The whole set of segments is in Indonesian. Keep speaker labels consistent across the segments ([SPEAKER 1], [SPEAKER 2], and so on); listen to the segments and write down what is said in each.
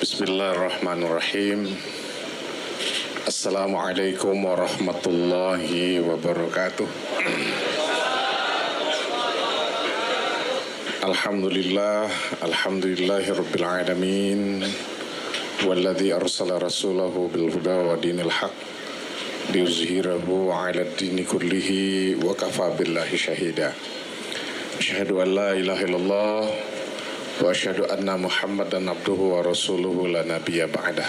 [SPEAKER 1] Bismillahirrahmanirrahim. Assalamualaikum warahmatullahi wabarakatuh. Alhamdulillahirabbil alamin. Walladzi arsala rasulahu bil huda wa dinil haq liyuzhirahu 'alad dini kullihi wa kafa billahi syahida. Asyhadu an la ilaha illallah wa asyhadu anna Muhammadan abduhu wa rasuluhu la nabiyya ba'dah.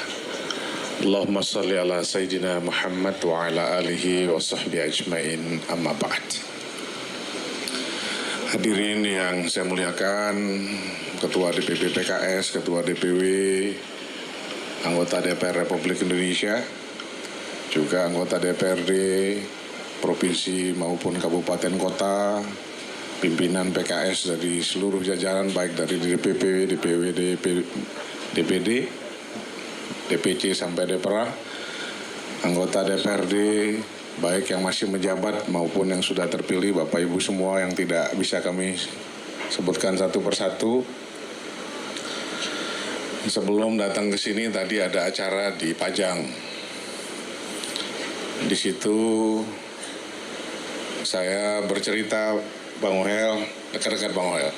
[SPEAKER 1] Allahumma shalli ala sayyidina Muhammad wa ala alihi wa sahbihi ajmain, amma ba'd. Hadirin yang saya muliakan, Ketua DPP PKS, Ketua DPW, anggota DPR Republik Indonesia, juga anggota DPRD provinsi maupun kabupaten kota, pimpinan PKS dari seluruh jajaran baik dari DPP, DPW, DPD, DPC sampai DPRA, anggota DPRD baik yang masih menjabat maupun yang sudah terpilih, Bapak Ibu semua yang tidak bisa kami sebutkan satu persatu. Sebelum datang ke sini tadi ada acara di Pajang. Di situ saya bercerita, Bang Ohel, dekat-dekat Bang Ohel.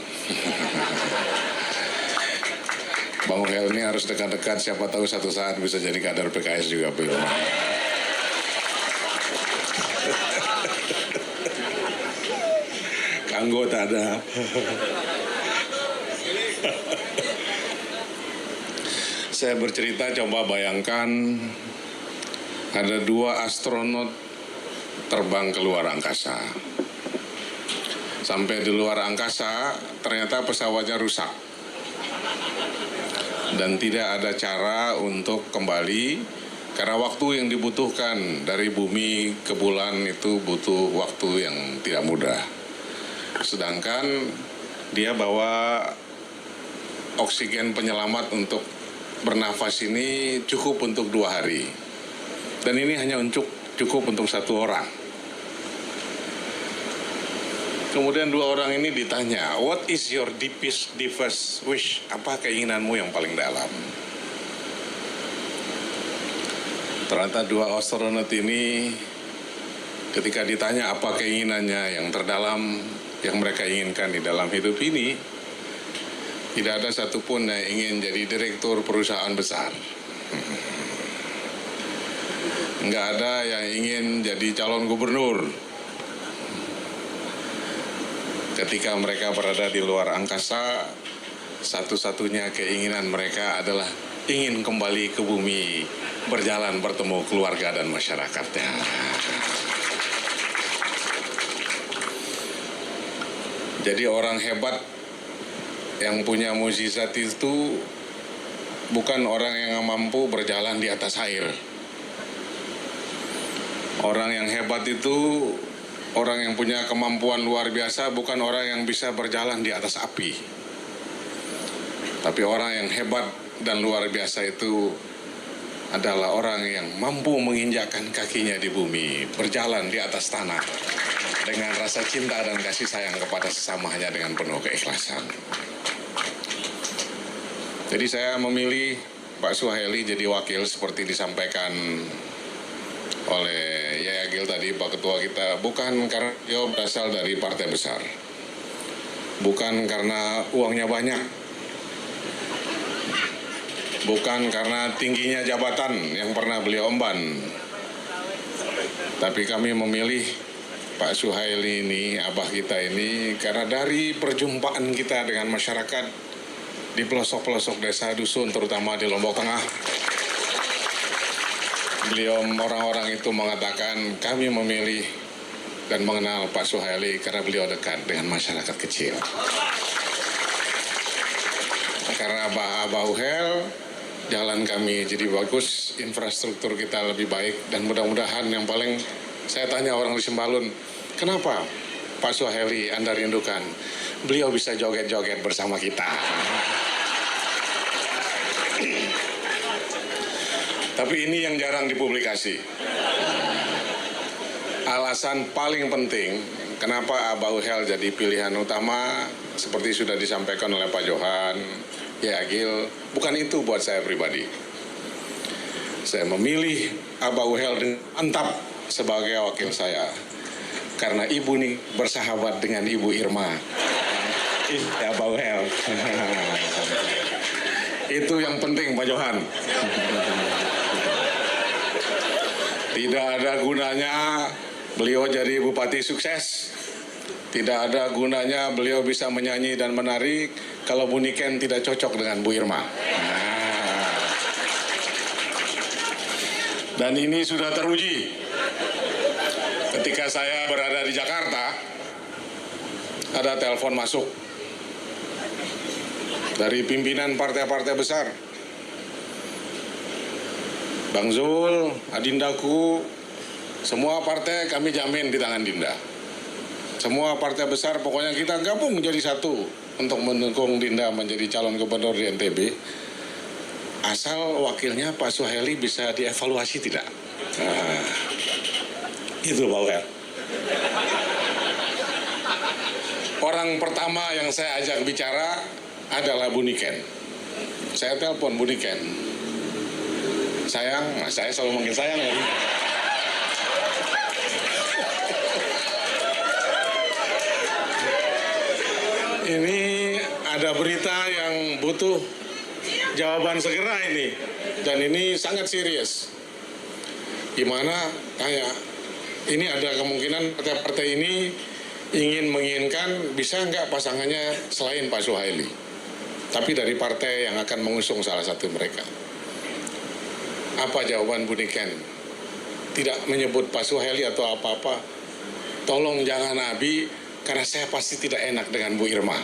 [SPEAKER 1] Bang Ohel ini harus dekat-dekat, siapa tahu satu saat bisa jadi kader PKS juga, Bang. Kanggo tak ada. Saya bercerita, coba bayangkan ada 2 astronot terbang ke luar angkasa. Sampai di luar angkasa, ternyata pesawatnya rusak. Dan tidak ada cara untuk kembali, karena waktu yang dibutuhkan dari bumi ke bulan itu butuh waktu yang tidak mudah. Sedangkan dia bawa oksigen penyelamat untuk bernafas ini cukup untuk 2 hari. Dan ini hanya cukup untuk 1 orang. Kemudian 2 orang ini ditanya, what is your deepest wish? Apa keinginanmu yang paling dalam? Ternyata 2 astronot ini ketika ditanya apa keinginannya yang terdalam yang mereka inginkan di dalam hidup ini, tidak ada satupun yang ingin jadi direktur perusahaan besar. Nggak ada yang ingin jadi calon gubernur. Ketika mereka berada di luar angkasa, satu-satunya keinginan mereka adalah ingin kembali ke bumi, berjalan bertemu keluarga dan masyarakatnya. Jadi orang hebat yang punya mukjizat itu bukan orang yang mampu berjalan di atas air. Orang yang hebat itu orang yang punya kemampuan luar biasa, bukan orang yang bisa berjalan di atas api. Tapi orang yang hebat dan luar biasa itu adalah orang yang mampu menginjakkan kakinya di bumi, berjalan di atas tanah dengan rasa cinta dan kasih sayang kepada sesamanya dengan penuh keikhlasan. Jadi saya memilih Pak Suhaili jadi wakil seperti disampaikan oleh Yaya Gil tadi, Pak Ketua kita, bukan karena dia berasal dari partai besar, bukan karena uangnya banyak, bukan karena tingginya jabatan yang pernah beliau emban, tapi kami memilih Pak Suhaili ini, abah kita ini, karena dari perjumpaan kita dengan masyarakat di pelosok-pelosok desa dusun, terutama di Lombok Tengah, beliau orang-orang itu mengatakan kami memilih dan mengenal Pak Suhaili karena beliau dekat dengan masyarakat kecil. Karena Abah Ohel, jalan kami jadi bagus, infrastruktur kita lebih baik, dan mudah-mudahan yang paling saya tanya orang di Sembalun, kenapa Pak Suhaili Anda rindukan? Beliau bisa joget-joget bersama kita. Tapi ini yang jarang dipublikasi. Alasan paling penting kenapa Abah Ohel jadi pilihan utama, seperti sudah disampaikan oleh Pak Johan, ya Agil, bukan itu buat saya pribadi. Saya memilih Abah Uhel dengan mantap sebagai wakil saya. Karena ibu nih bersahabat dengan Ibu Irma. Ya Abah Uhel. Itu yang penting Pak Johan. Tidak ada gunanya beliau jadi bupati sukses. Tidak ada gunanya beliau bisa menyanyi dan menari kalau Bu Niken tidak cocok dengan Bu Irma. Dan ini sudah teruji. Ketika saya berada di Jakarta, ada telepon masuk dari pimpinan partai-partai besar. Bang Zul, Adindaku, semua partai kami jamin di tangan Dinda. Semua partai besar pokoknya kita gabung menjadi satu untuk mendukung Dinda menjadi calon gubernur di NTB. Asal wakilnya Pak Suhaili bisa dievaluasi tidak? Nah, itu Pak Uhel. Orang pertama yang saya ajak bicara adalah Bu Niken. Saya telepon Bu Niken. Sayang, saya selalu manggil sayang ya. Ini ada berita yang butuh jawaban segera ini. Dan ini sangat serius. Gimana? Tanya. Ini ada kemungkinan partai-partai ini menginginkan bisa nggak pasangannya selain Pak Suhaili. Tapi dari partai yang akan mengusung salah satu mereka. Apa jawaban Bu Niken? Tidak menyebut Pak Suhaili atau apa-apa. Tolong jangan Abi, karena saya pasti tidak enak dengan Bu Irma.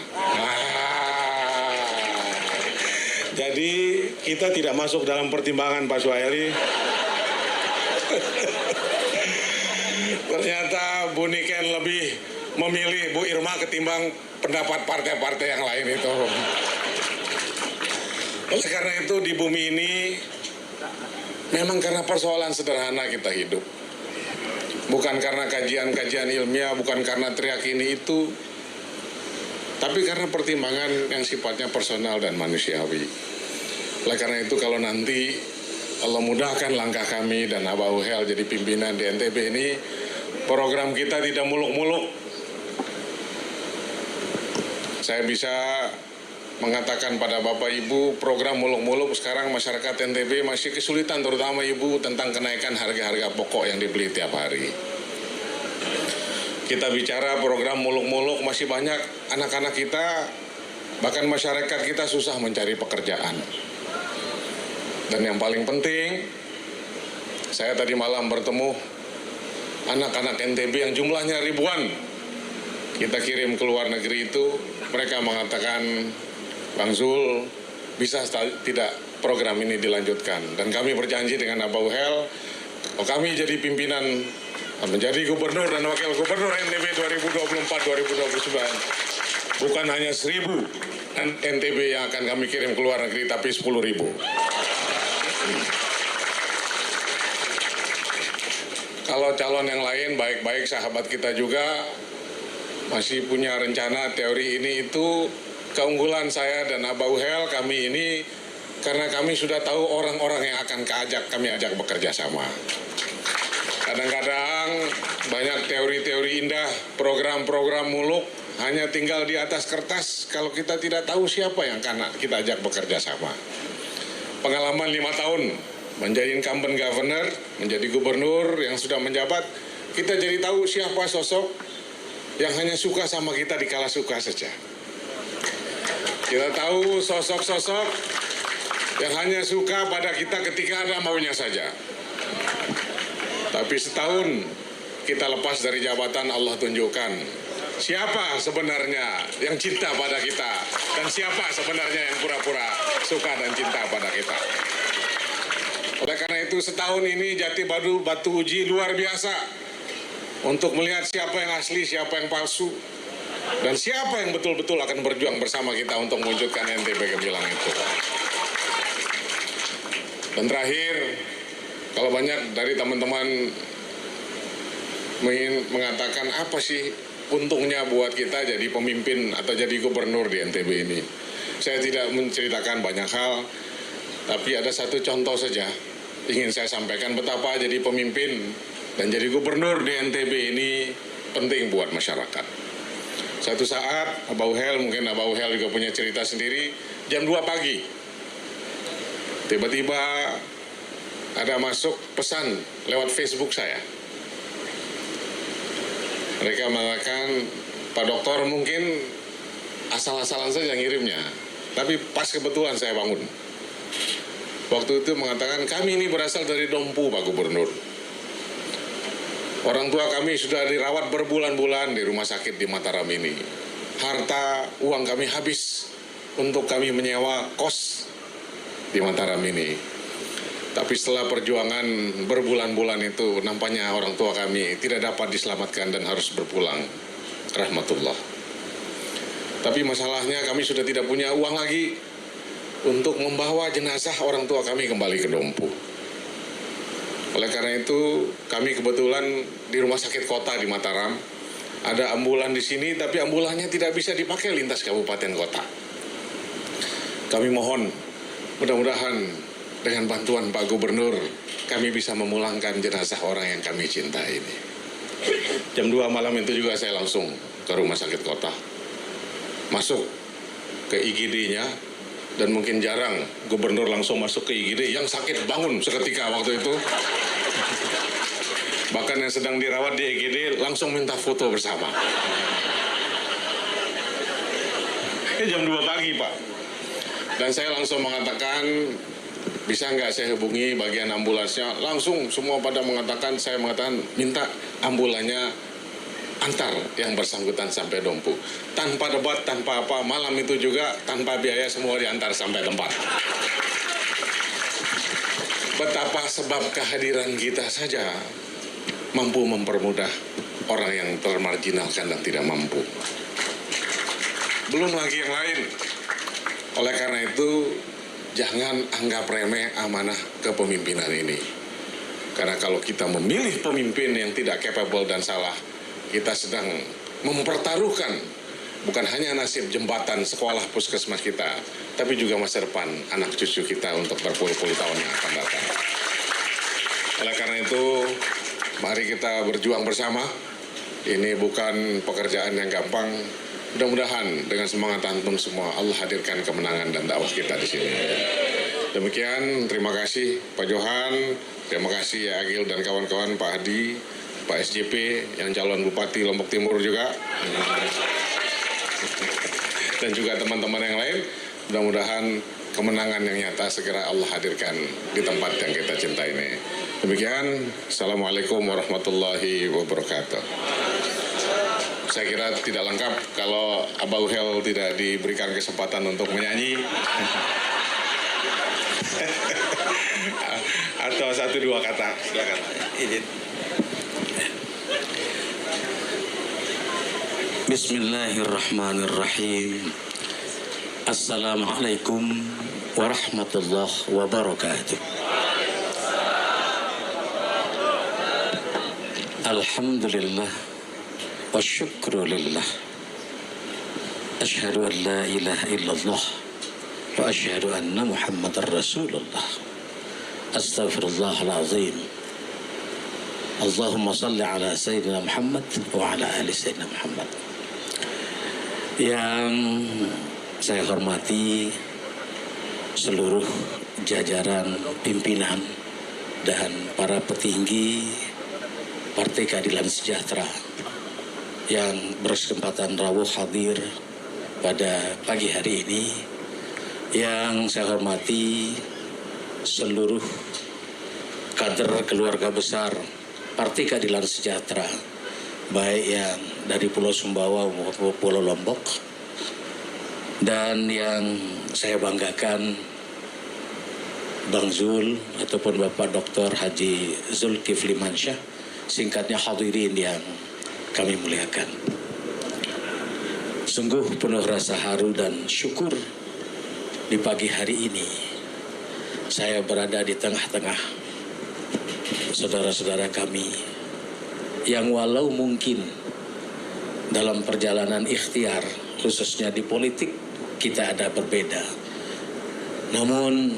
[SPEAKER 1] Jadi kita tidak masuk dalam pertimbangan Pak Suhaili. Ternyata Bu Niken lebih memilih Bu Irma ketimbang pendapat partai-partai yang lain itu. Oleh karena itu di bumi ini memang karena persoalan sederhana kita hidup. Bukan karena kajian-kajian ilmiah, bukan karena teriak ini itu, tapi karena pertimbangan yang sifatnya personal dan manusiawi. Oleh karena itu kalau nanti Allah mudahkan langkah kami dan Abah Uhel jadi pimpinan di NTB ini, program kita tidak muluk-muluk. Saya bisa mengatakan pada Bapak Ibu, program muluk-muluk sekarang masyarakat NTB masih kesulitan, terutama Ibu, tentang kenaikan harga-harga pokok yang dibeli tiap hari. Kita bicara program muluk-muluk, masih banyak anak-anak kita, bahkan masyarakat kita susah mencari pekerjaan. Dan yang paling penting, saya tadi malam bertemu anak-anak NTB yang jumlahnya ribuan. Kita kirim ke luar negeri itu, mereka mengatakan, Bang Zul, bisa tidak program ini dilanjutkan? Dan kami berjanji dengan Abah Uhel, kalau kami jadi pimpinan, menjadi gubernur dan wakil gubernur NTB 2024-2029, bukan hanya 1.000 NTB yang akan kami kirim ke luar negeri, tapi 10.000. Kalau calon yang lain, baik-baik sahabat kita juga, masih punya rencana teori ini itu. Keunggulan saya dan Abah Uhel, kami ini karena kami sudah tahu orang-orang yang akan kami ajak bekerja sama. Kadang-kadang banyak teori-teori indah, program-program muluk hanya tinggal di atas kertas kalau kita tidak tahu siapa yang akan kita ajak bekerja sama. Pengalaman 5 tahun menjadi incumbent governor, menjadi gubernur yang sudah menjabat, kita jadi tahu siapa sosok yang hanya suka sama kita di kala suka saja. Kita tahu sosok-sosok yang hanya suka pada kita ketika ada maunya saja. Tapi setahun kita lepas dari jabatan, Allah tunjukkan siapa sebenarnya yang cinta pada kita dan siapa sebenarnya yang pura-pura suka dan cinta pada kita. Oleh karena itu setahun ini Jati batu uji luar biasa untuk melihat siapa yang asli, siapa yang palsu, dan siapa yang betul-betul akan berjuang bersama kita untuk mewujudkan NTB gemilang itu. Dan terakhir, kalau banyak dari teman-teman mengatakan apa sih untungnya buat kita jadi pemimpin atau jadi gubernur di NTB ini. Saya tidak menceritakan banyak hal, tapi ada satu contoh saja ingin saya sampaikan betapa jadi pemimpin dan jadi gubernur di NTB ini penting buat masyarakat. Satu saat, Abah Uhel, mungkin Abah Uhel juga punya cerita sendiri, jam 2 pagi. Tiba-tiba ada masuk pesan lewat Facebook saya. Mereka mengatakan, Pak Dokter mungkin asal-asalan saja ngirimnya, tapi pas kebetulan saya bangun. Waktu itu mengatakan, kami ini berasal dari Dompu, Pak Gubernur. Orang tua kami sudah dirawat berbulan-bulan di rumah sakit di Mataram ini. Harta, uang kami habis untuk kami menyewa kos di Mataram ini. Tapi setelah perjuangan berbulan-bulan itu, nampaknya orang tua kami tidak dapat diselamatkan dan harus berpulang. Rahmatullah. Tapi masalahnya kami sudah tidak punya uang lagi untuk membawa jenazah orang tua kami kembali ke Dompu. Oleh karena itu, kami kebetulan di rumah sakit kota di Mataram, ada ambulan di sini, tapi ambulannya tidak bisa dipakai lintas kabupaten kota. Kami mohon, mudah-mudahan dengan bantuan Pak Gubernur, kami bisa memulangkan jenazah orang yang kami cintai ini. Jam 2 malam itu juga saya langsung ke rumah sakit kota. Masuk ke IGD-nya, dan mungkin jarang gubernur langsung masuk ke IGD, yang sakit bangun seketika waktu itu. Bahkan yang sedang dirawat di IGD langsung minta foto bersama. Jam 2 pagi, Pak. Dan saya langsung mengatakan, bisa nggak saya hubungi bagian ambulansnya? Langsung semua pada mengatakan, saya mengatakan minta ambulannya antar yang bersangkutan sampai Dompu. Tanpa debat, tanpa apa, malam itu juga tanpa biaya semua diantar sampai tempat. Betapa sebab kehadiran kita saja mampu mempermudah orang yang termarginalkan dan tidak mampu. Belum lagi yang lain. Oleh karena itu, jangan anggap remeh amanah kepemimpinan ini. Karena kalau kita memilih pemimpin yang tidak capable dan salah, kita sedang mempertaruhkan bukan hanya nasib jembatan sekolah puskesmas kita, tapi juga masa depan anak cucu kita untuk berpuluh-puluh tahun yang akan datang. Oleh karena itu, mari kita berjuang bersama. Ini bukan pekerjaan yang gampang. Mudah-mudahan dengan semangat antum semua, Allah hadirkan kemenangan dan dakwah kita di sini. Demikian, terima kasih Pak Johan, terima kasih ya Agil dan kawan-kawan, Pak Hadi, Pak SJP yang calon Bupati Lombok Timur juga, dan juga teman-teman yang lain. Mudah-mudahan kemenangan yang nyata segera Allah hadirkan di tempat yang kita cintai ini. Demikian, Assalamualaikum warahmatullahi wabarakatuh. Saya kira tidak lengkap kalau Abah Uhel tidak diberikan kesempatan untuk menyanyi. Atau 1-2 kata, silakan. Izin.
[SPEAKER 2] Bismillahirrahmanirrahim. Assalamualaikum warahmatullahi wabarakatuh. Alhamdulillah wa syukru lillah. Ashhadu an la ilaha illallah wa ashhadu anna Muhammadar Rasulullah. Astaghfirullahalazim. Allahumma salli ala Sayyidina Muhammad wa ala ali Sayyidina Muhammad. Yang saya hormati seluruh jajaran pimpinan dan para petinggi Partai Keadilan Sejahtera yang berkesempatan rawuh hadir pada pagi hari ini. Yang saya hormati seluruh kader keluarga besar Partai Keadilan Sejahtera, baik yang dari Pulau Sumbawa maupun Pulau Lombok, dan yang saya banggakan Bang Zul ataupun Bapak Dr. Haji Zulkifli Mansyah, singkatnya hadirin yang kami muliakan. Sungguh penuh rasa haru dan syukur di pagi hari ini saya berada di tengah-tengah saudara-saudara kami yang walau mungkin dalam perjalanan ikhtiar, khususnya di politik, kita ada berbeda. Namun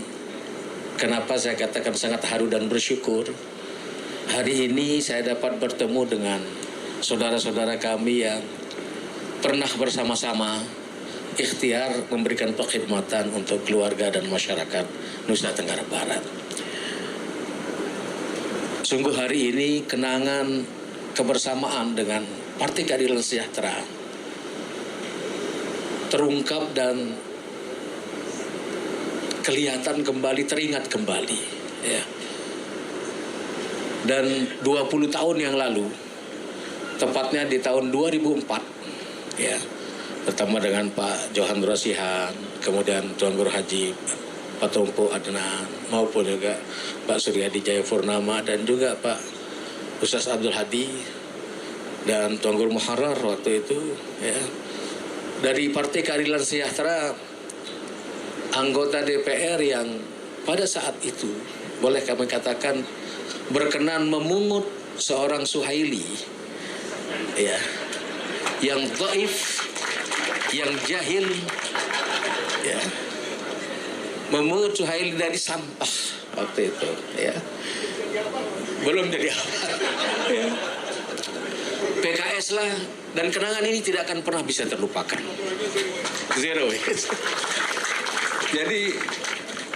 [SPEAKER 2] kenapa saya katakan sangat haru dan bersyukur? Hari ini saya dapat bertemu dengan saudara-saudara kami yang pernah bersama-sama ikhtiar memberikan perkhidmatan untuk keluarga dan masyarakat Nusa Tenggara Barat. Sungguh hari ini kenangan kebersamaan dengan Partai Keadilan Sejahtera terungkap dan kelihatan kembali, teringat kembali, ya. Dan 20 tahun yang lalu, tepatnya di tahun 2004, ya, pertama dengan Pak Johan Rosihan, kemudian Tuan Guru Haji Pak Tumpu Adnan, maupun juga Pak Suryadi Jayapurnama dan juga Pak Ustaz Abdul Hadi dan Tuan Guru Muharrar waktu itu, ya, dari Partai Keadilan Sejahtera, anggota DPR yang pada saat itu boleh kami katakan berkenan memungut seorang Suhaili, ya, yang dhaif, yang jahil, ya, memungut Suhaili dari sampah waktu itu, ya, belum jadi apa, ya. PKS lah, dan kenangan ini tidak akan pernah bisa terlupakan. Zero waste. Jadi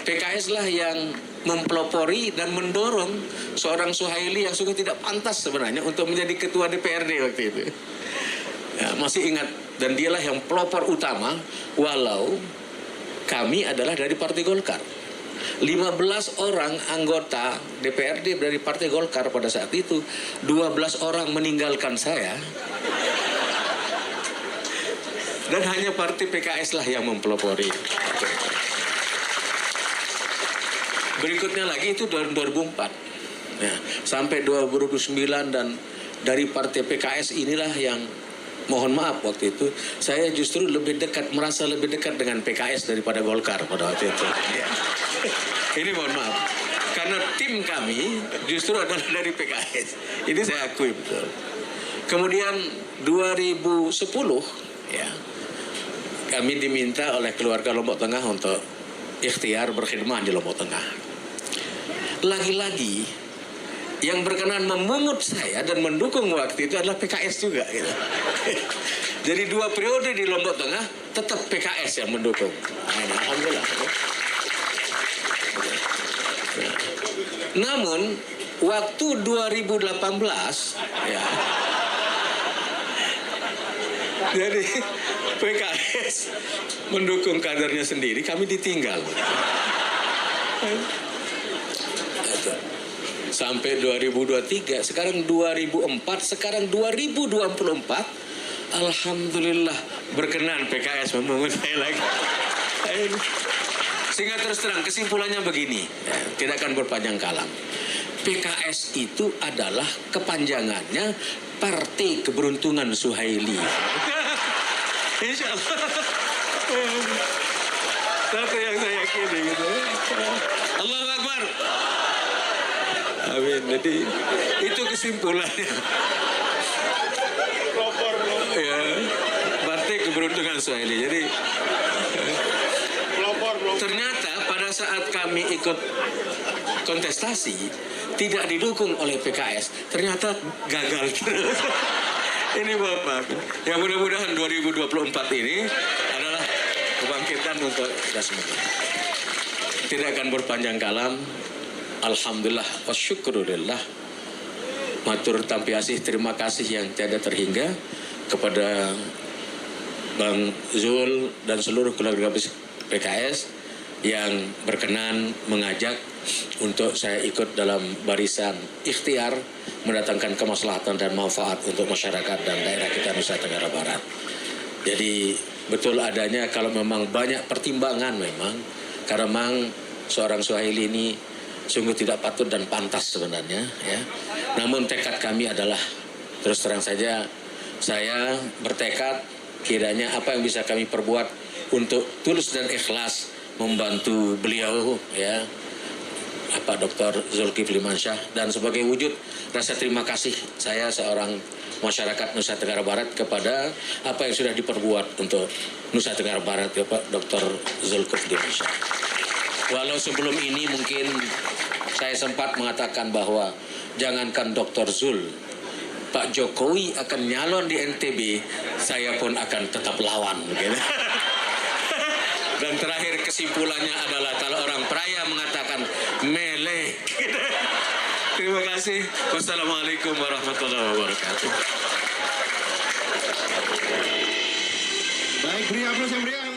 [SPEAKER 2] PKS lah yang mempelopori dan mendorong seorang Suhaili yang sungguh tidak pantas sebenarnya untuk menjadi ketua DPRD waktu itu. Ya, masih ingat, dan dialah yang pelopor utama, walau kami adalah dari Partai Golkar. 15 orang anggota DPRD dari Partai Golkar pada saat itu, 12 orang meninggalkan saya. Dan hanya Partai PKS lah yang mempelopori. Berikutnya lagi itu 2004. Ya, sampai 2009, dan dari Partai PKS inilah yang, mohon maaf, waktu itu saya justru merasa lebih dekat dengan PKS daripada Golkar pada waktu itu. Ya. Ini mohon maaf, karena tim kami justru adalah dari PKS. Ini saya akui betul. Kemudian 2010, ya, kami diminta oleh keluarga Lombok Tengah untuk ikhtiar berkhidmat di Lombok Tengah. Lagi-lagi yang berkenan memungut saya dan mendukung waktu itu adalah PKS juga, gitu. Jadi 2 periode di Lombok Tengah tetap PKS yang mendukung. Alhamdulillah. Namun waktu 2018, ya, jadi PKS mendukung kadernya sendiri, kami ditinggal. Sampai 2023, sekarang 2004, sekarang 2024, alhamdulillah berkenan PKS memungut saya lagi. Sehingga terus terang kesimpulannya begini, ya, tidak akan berpanjang kalam. PKS itu adalah kepanjangannya Partai Keberuntungan Suhaili. Insya Allah. Satu yang saya yakini gitu. Allahu Akbar. Amin. Jadi itu kesimpulannya. Ya, Partai Keberuntungan Suhaili. Jadi ternyata pada saat kami ikut kontestasi tidak didukung oleh PKS, ternyata gagal terus. Ini Bapak. Ya, mudah-mudahan 2024 ini adalah kebangkitan untuk kita semua. Tidak akan berpanjang kalam. Alhamdulillah wa syukurulillah. Matur tampi asih, terima kasih yang tiada terhingga kepada Bang Zul dan seluruh keluarga PKS yang berkenan mengajak untuk saya ikut dalam barisan ikhtiar mendatangkan kemaslahatan dan manfaat untuk masyarakat dan daerah kita Nusa Tenggara Barat. Jadi betul adanya kalau memang banyak pertimbangan memang, karena memang seorang Suhaili ini sungguh tidak patut dan pantas sebenarnya, ya. Namun tekad kami adalah, terus terang saja, saya bertekad kiranya apa yang bisa kami perbuat untuk tulus dan ikhlas membantu beliau, ya, Pak Dr. Zulkifli Mansyah, dan sebagai wujud rasa terima kasih saya seorang masyarakat Nusa Tenggara Barat kepada apa yang sudah diperbuat untuk Nusa Tenggara Barat ya Pak Dr. Zulkifli Mansyah. Walau sebelum ini mungkin saya sempat mengatakan bahwa jangankan Dr. Zul, Pak Jokowi akan nyalon di NTB, saya pun akan tetap lawan. Gitu. Dan terakhir kesimpulannya adalah kalau orang peraya mengatakan melek. Terima kasih. Wassalamualaikum warahmatullahi wabarakatuh.
[SPEAKER 3] Baik, beri aplaus yang meriah.